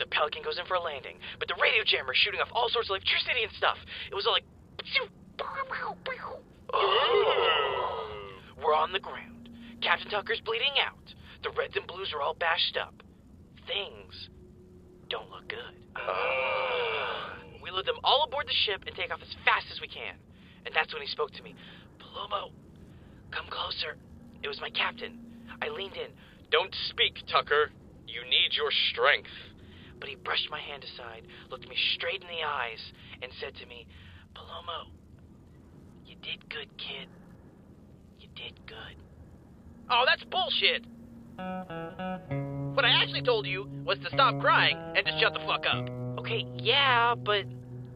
the Pelican goes in for a landing, but the radio jammer is shooting off all sorts of electricity and stuff. It was all like... Oh. We're on the ground. Captain Tucker's bleeding out. The reds and blues are all bashed up. Things don't look good. We load them all aboard the ship and take off as fast as we can. And that's when he spoke to me. Palomo, come closer. It was my captain. I leaned in. Don't speak, Tucker. You need your strength. But he brushed my hand aside, looked me straight in the eyes, and said to me, Palomo, you did good, kid. You did good. Oh, that's bullshit. What I actually told you was to stop crying and to shut the fuck up. Okay, yeah, but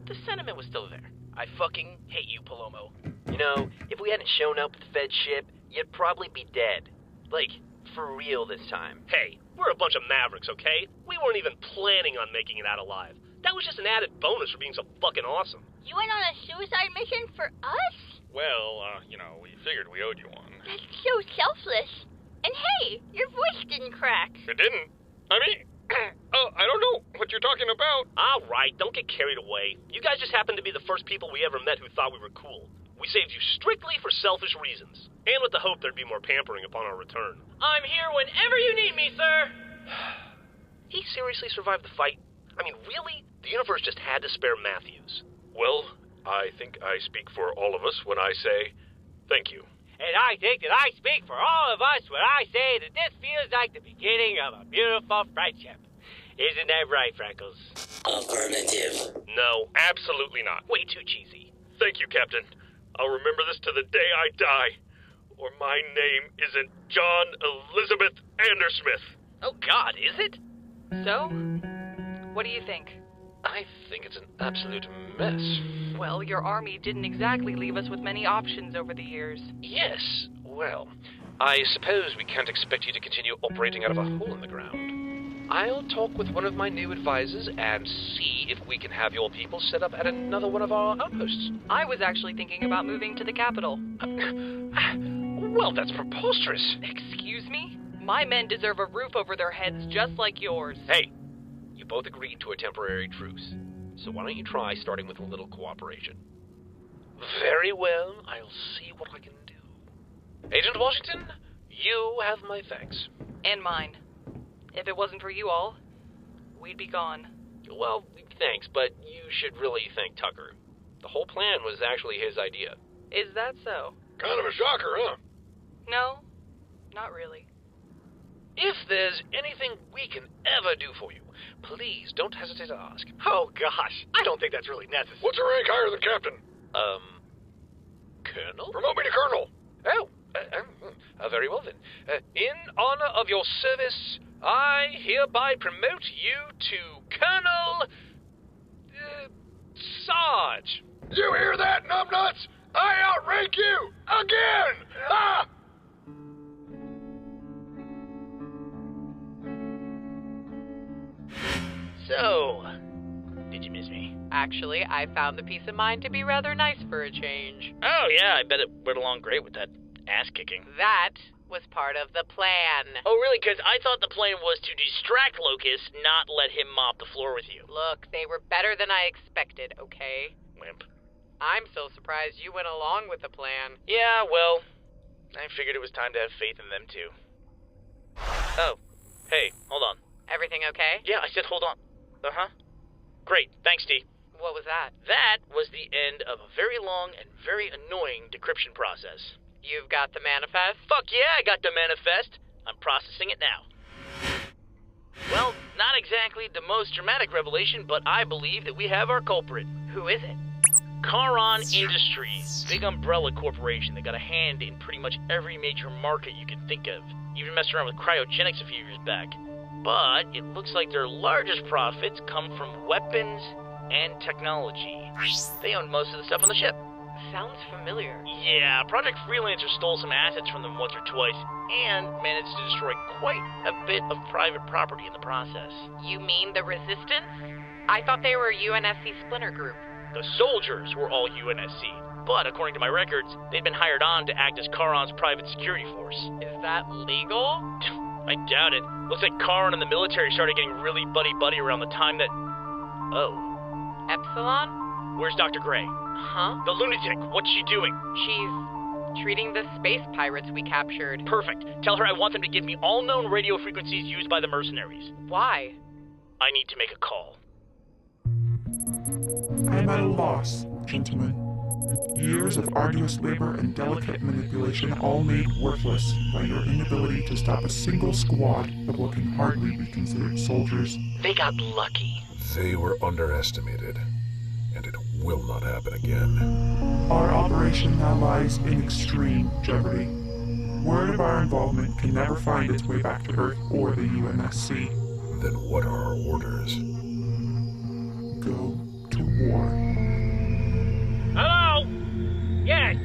the sentiment was still there. I fucking hate you, Palomo. You know, if we hadn't shown up with the Fed ship, you'd probably be dead. Like, for real this time. Hey, we're a bunch of mavericks, okay? We weren't even planning on making it out alive. That was just an added bonus for being so fucking awesome. You went on a suicide mission for us? Well, we figured we owed you one. That's so selfless. And hey, your voice didn't crack. It didn't. I mean, I don't know what you're talking about. All right, don't get carried away. You guys just happened to be the first people we ever met who thought we were cool. We saved you strictly for selfish reasons, and with the hope there'd be more pampering upon our return. I'm here whenever you need me, sir. He seriously survived the fight? I mean, really? The universe just had to spare Matthews. Well, I think I speak for all of us when I say thank you. And I think that I speak for all of us when I say that this feels like the beginning of a beautiful friendship. Isn't that right, Freckles? Affirmative. No, absolutely not. Way too cheesy. Thank you, Captain. I'll remember this to the day I die. Or my name isn't John Elizabeth Andersmith. Oh, God, is it? So, what do you think? I think it's an absolute mess. Well, your army didn't exactly leave us with many options over the years. Yes, well, I suppose we can't expect you to continue operating out of a hole in the ground. I'll talk with one of my new advisors and see if we can have your people set up at another one of our outposts. I was actually thinking about moving to the capital. Well, that's preposterous. Excuse me? My men deserve a roof over their heads just like yours. Hey, you both agreed to a temporary truce, so why don't you try starting with a little cooperation? Very well, I'll see what I can do. Agent Washington, you have my thanks. And mine. If it wasn't for you all, we'd be gone. Well, thanks, but you should really thank Tucker. The whole plan was actually his idea. Is that so? Kind of a shocker, huh? No, not really. If there's anything we can ever do for you, please don't hesitate to ask. Oh, gosh, I don't think that's really necessary. What's your rank higher than captain? Colonel? Promote me to colonel. Oh, very well then. In honor of your service, I hereby promote you to Colonel... Sarge. You hear that, numbnuts? I outrank you! Again! Ah! So, did you miss me? Actually, I found the peace of mind to be rather nice for a change. Oh, yeah, I bet it went along great with that ass-kicking. That was part of the plan. Oh, really? Because I thought the plan was to distract Locust, not let him mop the floor with you. Look, they were better than I expected, okay? Wimp. I'm so surprised you went along with the plan. Yeah, well, I figured it was time to have faith in them, too. Oh, hey, hold on. Everything okay? Yeah, I said hold on. Uh-huh. Great, thanks, Dee. What was that? That was the end of a very long and very annoying decryption process. You've got the manifest? Fuck yeah, I got the manifest. I'm processing it now. Well, not exactly the most dramatic revelation, but I believe that we have our culprit. Who is it? Charon Industries, big umbrella corporation that got a hand in pretty much every major market you can think of. Even messed around with cryogenics a few years back. But it looks like their largest profits come from weapons and technology. They own most of the stuff on the ship. Sounds familiar. Yeah, Project Freelancer stole some assets from them once or twice, and managed to destroy quite a bit of private property in the process. You mean the Resistance? I thought they were a UNSC splinter group. The soldiers were all UNSC, but according to my records, they'd been hired on to act as Charon's private security force. Is that legal? I doubt it. Looks like Karen and the military started getting really buddy-buddy around the time that... Oh. Epsilon? Where's Dr. Gray? Huh? The lunatic. What's she doing? She's treating the space pirates we captured. Perfect. Tell her I want them to give me all known radio frequencies used by the mercenaries. Why? I need to make a call. I am at a loss, gentlemen. Years of arduous labor and delicate manipulation all made worthless by your inability to stop a single squad of what can hardly be considered soldiers. They got lucky. They were underestimated, and it will not happen again. Our operation now lies in extreme jeopardy. Word of our involvement can never find its way back to Earth or the UNSC. Then what are our orders? Go to war. Hello? Yes.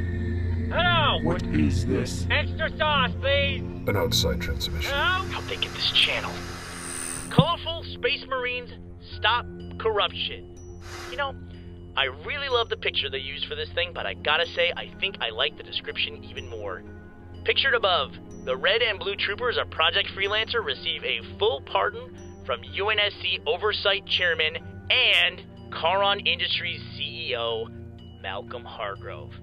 Hello? What is this? Extra sauce, please. An outside transmission. Hello? How'd they get this channel? Colorful Space Marines, stop corruption. You know, I really love the picture they used for this thing, but I gotta say, I think I like the description even more. Pictured above, the red and blue troopers of Project Freelancer receive a full pardon from UNSC Oversight Chairman and Charon Industries CEO, Malcolm Hargrove.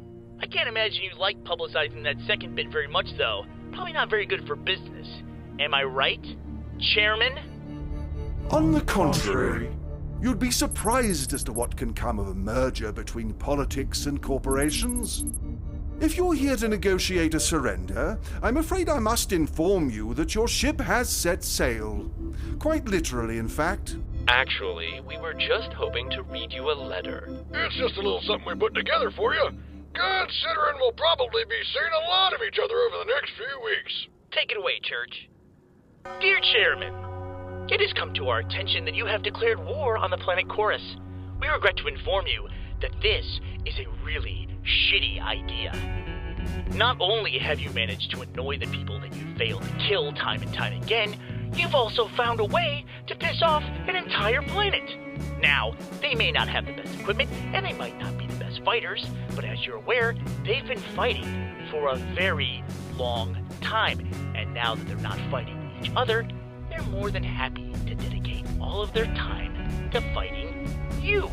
I can't imagine you like publicizing that second bit very much, though. Probably not very good for business. Am I right, Chairman? On the contrary, you'd be surprised as to what can come of a merger between politics and corporations. If you're here to negotiate a surrender, I'm afraid I must inform you that your ship has set sail. Quite literally, in fact. Actually, we were just hoping to read you a letter. It's just a little something we put together for you. Considering we'll probably be seeing a lot of each other over the next few weeks. Take it away, Church. Dear Chairman, it has come to our attention that you have declared war on the planet Chorus. We regret to inform you that this is a really shitty idea. Not only have you managed to annoy the people that you failed to kill time and time again, you've also found a way to piss off an entire planet. Now, they may not have the best equipment, and they might not be the best fighters, but as you're aware, they've been fighting for a very long time, and now that they're not fighting each other, they're more than happy to dedicate all of their time to fighting you.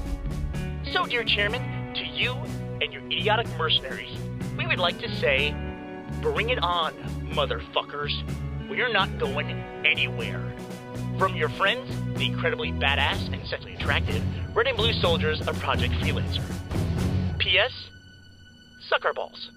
So, dear Chairman, to you and your idiotic mercenaries, we would like to say, bring it on, motherfuckers. We're not going anywhere. From your friends, the incredibly badass and sexually attractive Red and Blue Soldiers of Project Freelancer. P.S. Suck our balls.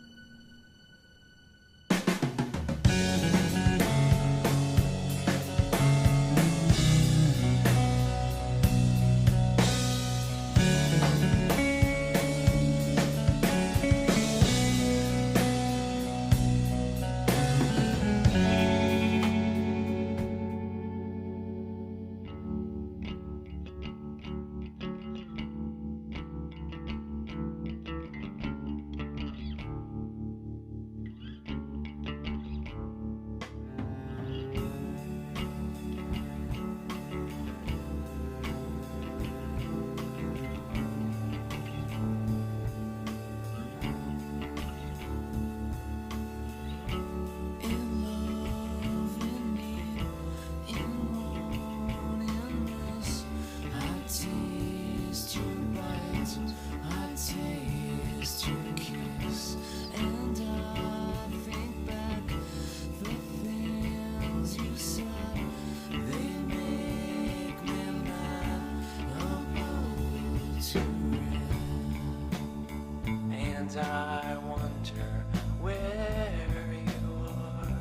I wonder where you are,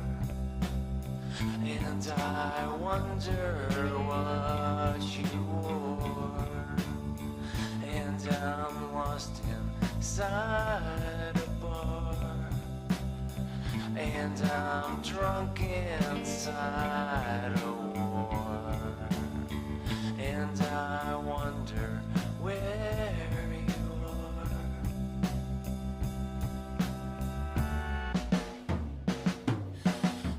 and I wonder what you wore, and I'm lost inside a bar, and I'm drunk inside a war, and I wonder where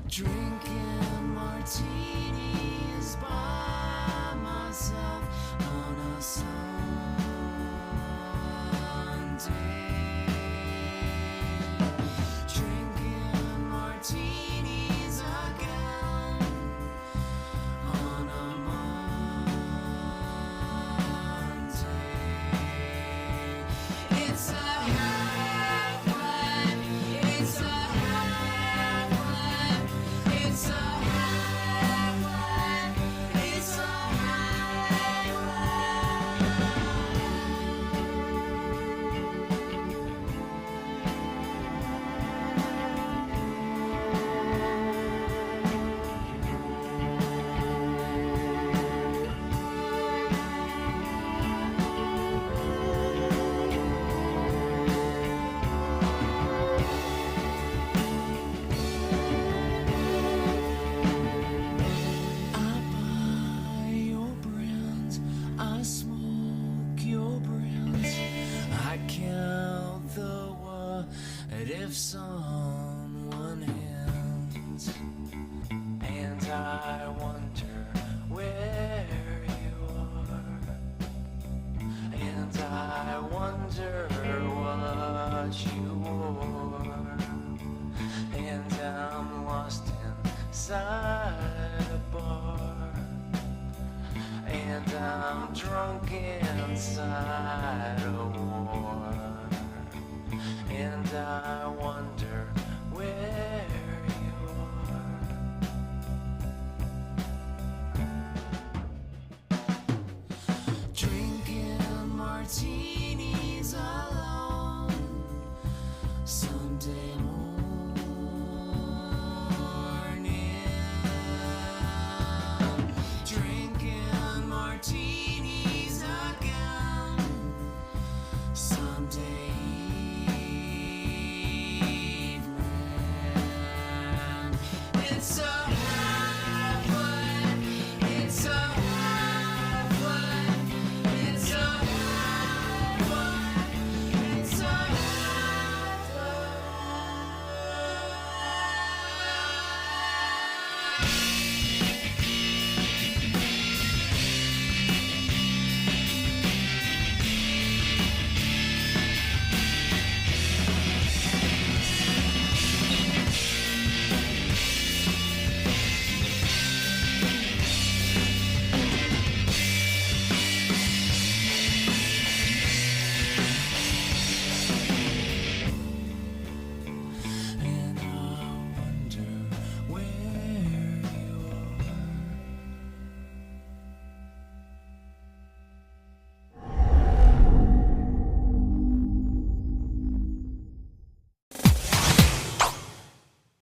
drinking martinis by myself on a Sunday. Drinking martinis again if someone hints, and I wonder where you are, and I wonder what you wore, and I'm lost inside a bar, and I'm drunk inside a